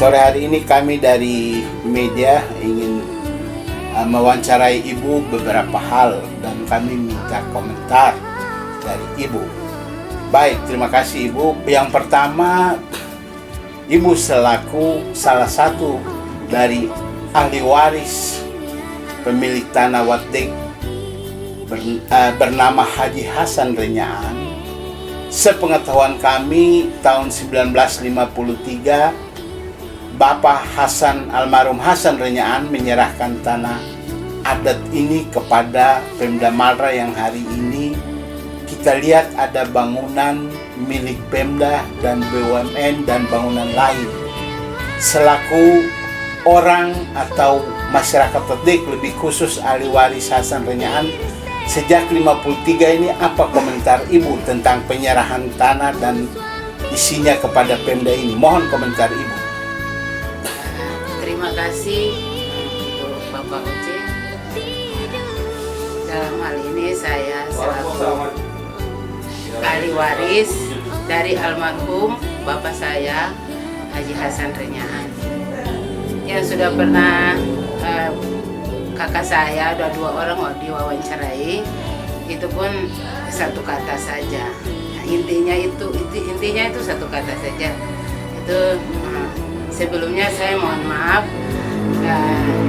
Sore hari ini kami dari media ingin mewawancarai Ibu beberapa hal dan kami minta komentar dari Ibu. Baik, terima kasih Ibu. Yang pertama, Ibu selaku salah satu dari ahli waris pemilik tanah Watek bernama Haji Hasan Renyaan. Sepengetahuan kami tahun 1953 Bapak Hasan, almarhum Hasan Renyaan menyerahkan tanah adat ini kepada Pemda Malra yang hari ini kita lihat ada bangunan milik Pemda dan BUMN dan bangunan lain. Selaku orang atau masyarakat Watek, lebih khusus ahli waris Hasan Renyaan, sejak 53 ini apa komentar Ibu tentang penyerahan tanah dan isinya kepada Pemda ini? Mohon komentar Ibu. Terima kasih untuk Bapak Oce. Dalam hal ini saya selaku ahli waris dari almarhum Bapak saya Haji Hasan Renyaan yang sudah pernah kakak saya ada 2 orang diwawancarai, itu pun satu kata saja. Nah, intinya itu satu kata saja. Itu sebelumnya saya mohon maaf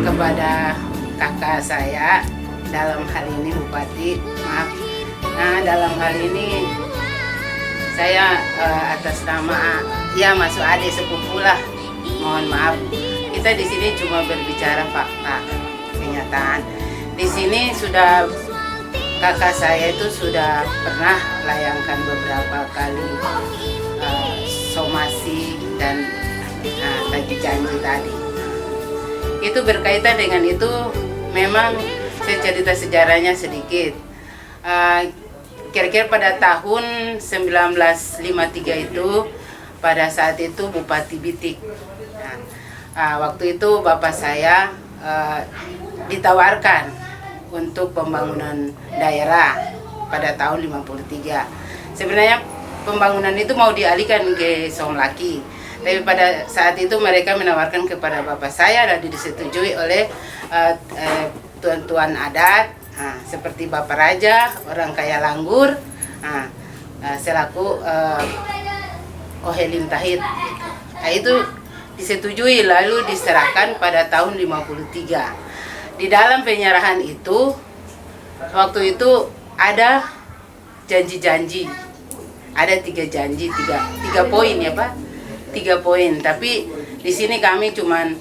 kepada kakak saya, dalam hal ini Bupati, maaf. Nah, dalam hal ini saya atas nama masuk adik sepupu lah, mohon maaf. Kita di sini cuma berbicara fakta, kenyataan. Di sini sudah kakak saya itu sudah pernah layangkan beberapa kali somasi dan tagih janji tadi. Itu berkaitan dengan itu, memang saya cerita sejarahnya sedikit. Kira-kira pada tahun 1953 itu, pada saat itu Bupati Bitik. Waktu itu bapak saya ditawarkan untuk pembangunan daerah pada tahun 53. Sebenarnya pembangunan itu mau dialihkan ke Somlaki, tapi pada saat itu mereka menawarkan kepada bapak saya dan disetujui oleh tuan-tuan adat, seperti Bapak Raja, orang kaya Langgur, selaku Ohelin Tahit. Itu disetujui lalu diserahkan pada tahun 53. Di dalam penyerahan itu, waktu itu ada janji-janji, ada 3 janji, 3 poin ya Pak, 3 poin. Tapi di sini kami cuman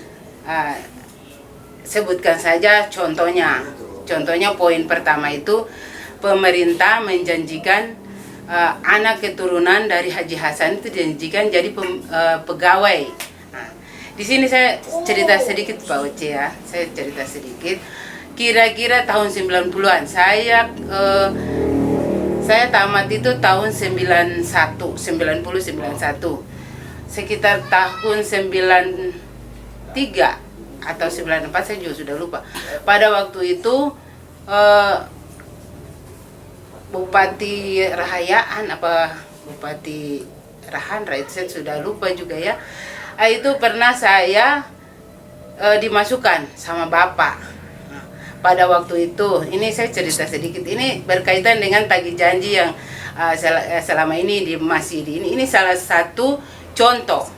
sebutkan saja contohnya. Contohnya poin pertama itu pemerintah menjanjikan anak keturunan dari Haji Hasan itu dijanjikan jadi pegawai. Di sini saya cerita sedikit Pak Oce ya, saya cerita sedikit. Kira-kira tahun 90-an saya tamat itu tahun 90-91. Sekitar tahun 93 atau 94 saya juga sudah lupa. Pada waktu itu Bupati Rahayaan apa Bupati Rahandra itu saya sudah lupa juga ya. Itu pernah saya dimasukkan sama bapak. Pada waktu itu, ini saya cerita sedikit. Ini berkaitan dengan tagih janji yang selama ini masih di ini. Ini salah satu contoh.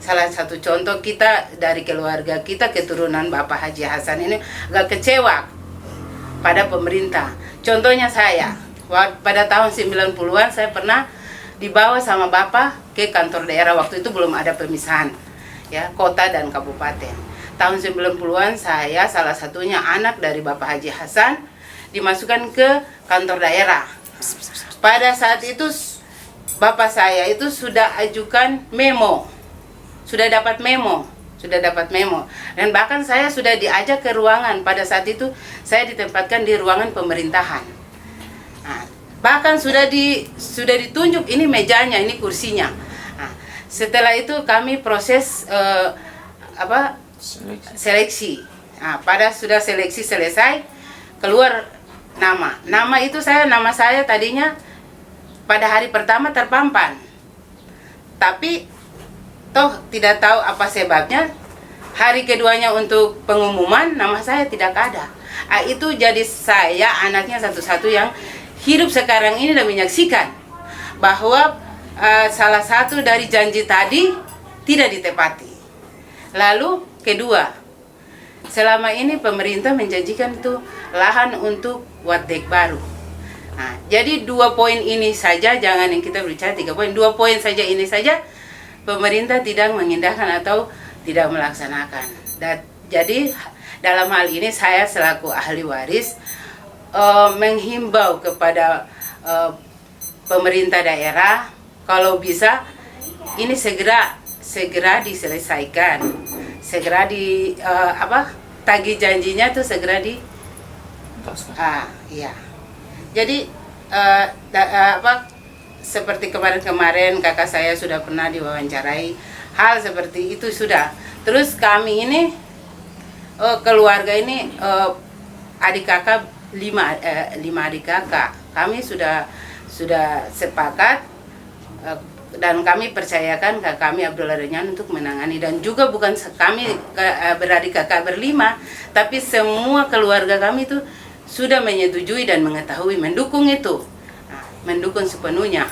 Salah satu contoh kita dari keluarga kita keturunan Bapak Haji Hasan ini agak kecewa pada pemerintah. Contohnya saya, pada tahun 90-an saya pernah dibawa sama Bapak ke kantor daerah. Waktu itu belum ada pemisahan ya, kota dan kabupaten. Tahun 90-an saya salah satunya anak dari Bapak Haji Hasan dimasukkan ke kantor daerah. Pada saat itu Bapak saya itu sudah ajukan memo. Sudah dapat memo. Dan bahkan saya sudah diajak ke ruangan. Pada saat itu saya ditempatkan di ruangan pemerintahan. Bahkan sudah ditunjuk ini mejanya, ini kursinya. Setelah itu kami proses seleksi. Pada sudah seleksi selesai, keluar nama. Nama saya tadinya pada hari pertama terpampang. Tapi toh tidak tahu apa sebabnya. Hari keduanya untuk pengumuman, nama saya tidak ada. Itu jadi saya anaknya satu-satu yang hidup sekarang ini dan menyaksikan bahwa salah satu dari janji tadi tidak ditepati. Lalu kedua, selama ini pemerintah menjanjikan itu lahan untuk wadek baru. Nah, jadi 2 poin ini saja, jangan yang kita bicara 3 poin, 2 poin saja ini saja pemerintah tidak mengindahkan atau tidak melaksanakan. Dan jadi dalam hal ini saya selaku ahli waris menghimbau kepada pemerintah daerah kalau bisa ini segera diselesaikan, segera tagih janjinya tuh segera di iya. Jadi seperti kemarin-kemarin kakak saya sudah pernah diwawancarai hal seperti itu sudah. Terus kami ini keluarga ini adik kakak 5 adik kakak. Kami sudah sepakat dan kami percayakan ke kami Abdullah Renyan untuk menangani, dan juga bukan kami beradik kakak berlima, tapi semua keluarga kami itu sudah menyetujui dan mengetahui, mendukung itu, mendukung sepenuhnya,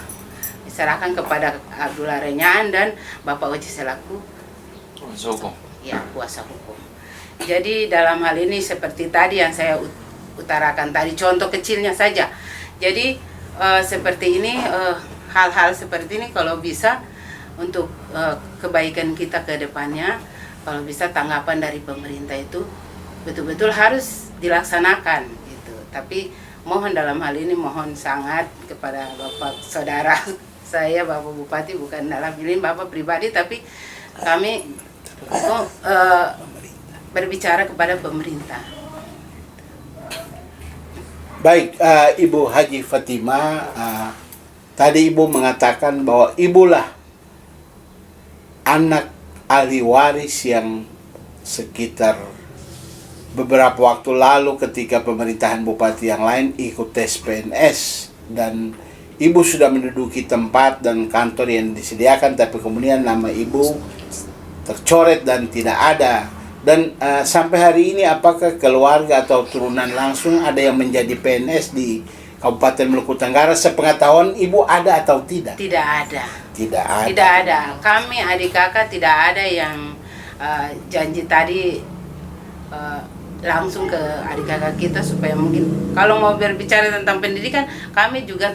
diserahkan kepada Abdullah Renyan dan Bapak Oji selaku kuasa hukum. Jadi dalam hal ini seperti tadi yang saya utarakan tadi, contoh kecilnya saja. Jadi seperti ini, hal-hal seperti ini kalau bisa untuk kebaikan kita ke depannya, kalau bisa tanggapan dari pemerintah itu betul-betul harus dilaksanakan gitu. Tapi mohon dalam hal ini mohon sangat kepada Bapak Saudara saya, Bapak Bupati, bukan dalam ini Bapak pribadi, tapi kami berbicara kepada pemerintah. Baik, Ibu Haji Fatimah, tadi Ibu mengatakan bahwa Ibulah anak ahli waris yang sekitar beberapa waktu lalu ketika pemerintahan bupati yang lain ikut tes PNS, dan Ibu sudah menduduki tempat dan kantor yang disediakan, tapi kemudian nama Ibu tercoret dan tidak ada. Dan sampai hari ini apakah keluarga atau turunan langsung ada yang menjadi PNS di Kabupaten Maluku Tenggara? Sepengetahuan Ibu ada atau tidak? Tidak ada. Tidak ada. Tidak ada. Kami adik kakak tidak ada yang janji tadi langsung ke adik kakak kita, supaya mungkin kalau mau berbicara tentang pendidikan, kami juga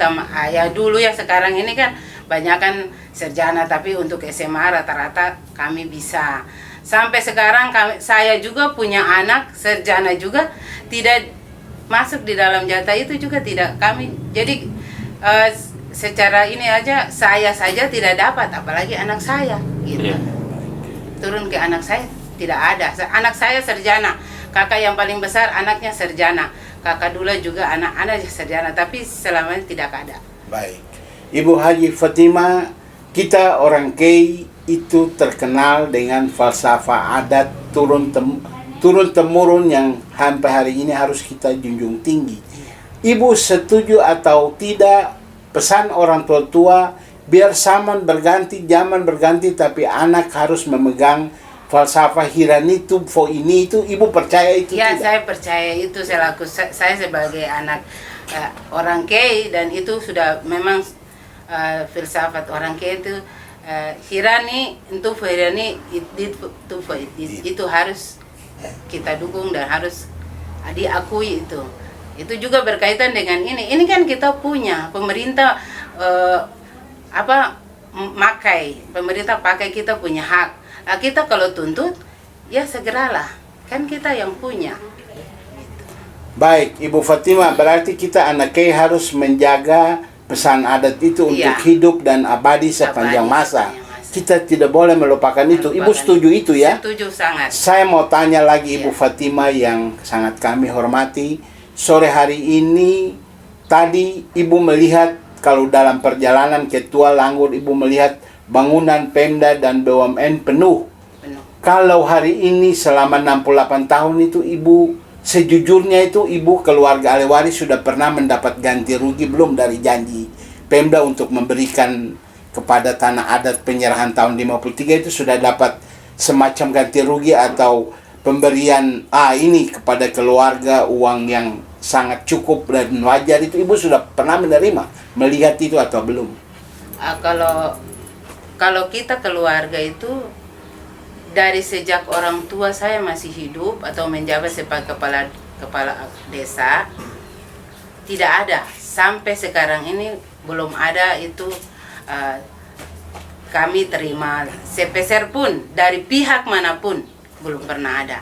ya dulu ya, sekarang ini kan banyak kan sarjana, tapi untuk SMA rata-rata kami bisa. Sampai sekarang saya juga punya anak sarjana juga tidak masuk di dalam jatah itu juga tidak kami. Jadi secara ini aja saya saja tidak dapat, apalagi anak saya gitu. Turun ke anak saya tidak ada. Anak saya sarjana, kakak yang paling besar anaknya sarjana, kakak Dula juga anak-anak sarjana, tapi selama ini tidak ada. Baik, Ibu Haji Fatimah, kita orang Kei itu terkenal dengan falsafah adat turun-temurun yang sampai hari ini harus kita junjung tinggi. Ibu setuju atau tidak pesan orang tua biar zaman berganti, tapi anak harus memegang falsafah hirani itu, ini itu, Ibu percaya itu? Ya, tidak? saya percaya itu selaku saya sebagai anak orang Kei, dan itu sudah memang filsafat orang Kei itu. Hirani itu harus kita dukung dan harus diakui itu. Itu juga berkaitan dengan ini. Ini kan kita punya pemerintah pemerintah pakai, kita punya hak. Nah, kita kalau tuntut ya segeralah, kan kita yang punya. Baik, Ibu Fatimah, berarti kita anak Kei harus menjaga pesan adat itu untuk hidup dan abadi sepanjang masa. Kita tidak boleh melupakan itu. Ibu setuju itu ya? Setuju sangat. Saya mau tanya lagi Ibu Fatimah yang sangat kami hormati. Sore hari ini tadi Ibu melihat, kalau dalam perjalanan Ketua Langgur, Ibu melihat bangunan Pemda dan BUMN penuh. Kalau hari ini selama 68 tahun itu Ibu, sejujurnya itu Ibu keluarga ahli waris sudah pernah mendapat ganti rugi belum dari janji Pemda untuk memberikan kepada tanah adat penyerahan tahun 53 itu sudah dapat semacam ganti rugi atau pemberian ini kepada keluarga uang yang sangat cukup dan wajar, itu Ibu sudah pernah melihat itu atau belum? Kalau kita keluarga itu dari sejak orang tua saya masih hidup atau menjabat sebagai kepala desa, tidak ada sampai sekarang ini, belum ada itu kami terima sepeser pun dari pihak manapun, belum pernah ada.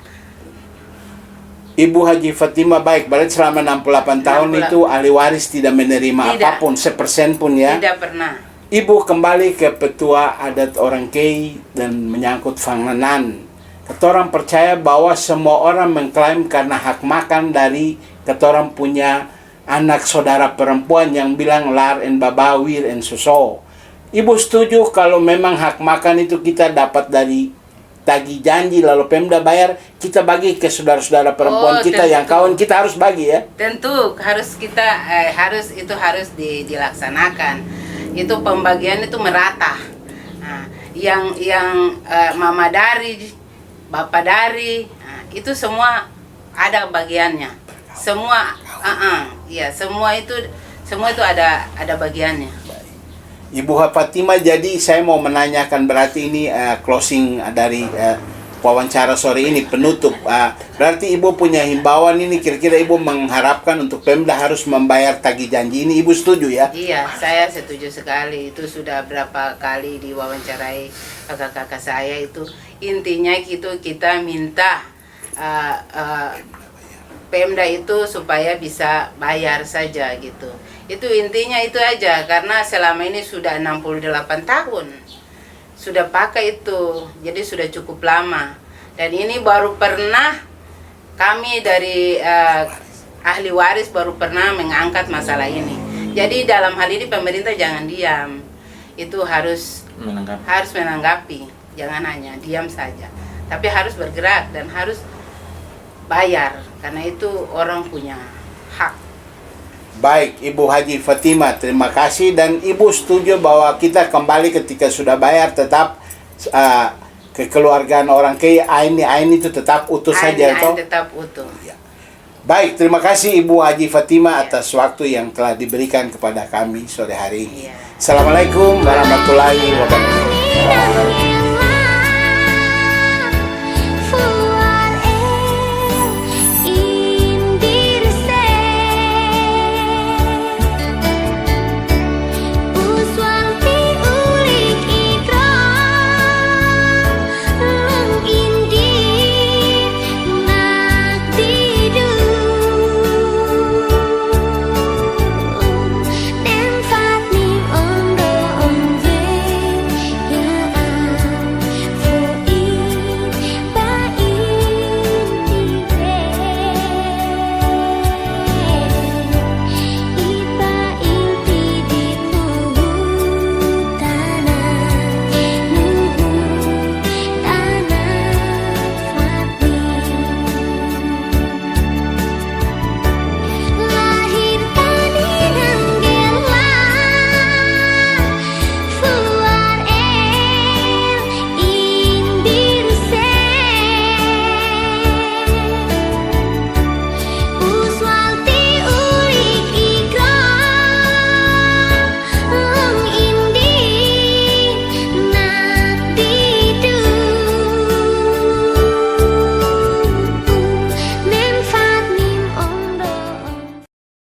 Ibu Haji Fatimah, baik, berarti selama 68 tahun itu ahli waris tidak menerima apapun, sepersen pun ya? Tidak pernah. Ibu kembali ke petua adat orang Kei dan menyangkut Fanganan. Ketorang percaya bahwa semua orang mengklaim karena hak makan dari ketorang punya anak saudara perempuan yang bilang lar en babawir en suso. Ibu setuju kalau memang hak makan itu kita dapat dari tagih janji lalu Pemda bayar, kita bagi ke saudara-saudara perempuan kita yang kawan, kita harus bagi ya? Tentu harus harus dilaksanakan. Itu pembagian itu merata. Nah, yang mama dari, bapak dari, itu semua ada bagiannya. Semua ya, semua itu ada bagiannya. Ibu Fatimah, jadi saya mau menanyakan, berarti ini closing dari wawancara sore ini, penutup. Berarti Ibu punya himbauan ini, kira-kira Ibu mengharapkan untuk Pemda harus membayar tagih janji ini, Ibu setuju ya? Iya, saya setuju sekali. Itu sudah berapa kali diwawancarai kakak-kakak saya itu. Intinya kita minta Pemda itu supaya bisa bayar saja gitu. Itu intinya itu aja, karena selama ini sudah 68 tahun sudah pakai itu, jadi sudah cukup lama. Dan ini baru pernah kami dari ahli waris baru pernah mengangkat masalah ini. Jadi dalam hal ini pemerintah jangan diam, itu harus menanggapi, jangan hanya diam saja, tapi harus bergerak dan harus bayar, karena itu orang punya hak. Baik, Ibu Haji Fatimah, terima kasih. Dan Ibu setuju bahwa kita kembali ketika sudah bayar tetap kekeluargaan orang Kei, ain itu tetap utuh saja atau? Tetap utuh. Ya. Baik, terima kasih Ibu Haji Fatimah atas waktu yang telah diberikan kepada kami sore hari ini. Assalamualaikum warahmatullahi wabarakatuh.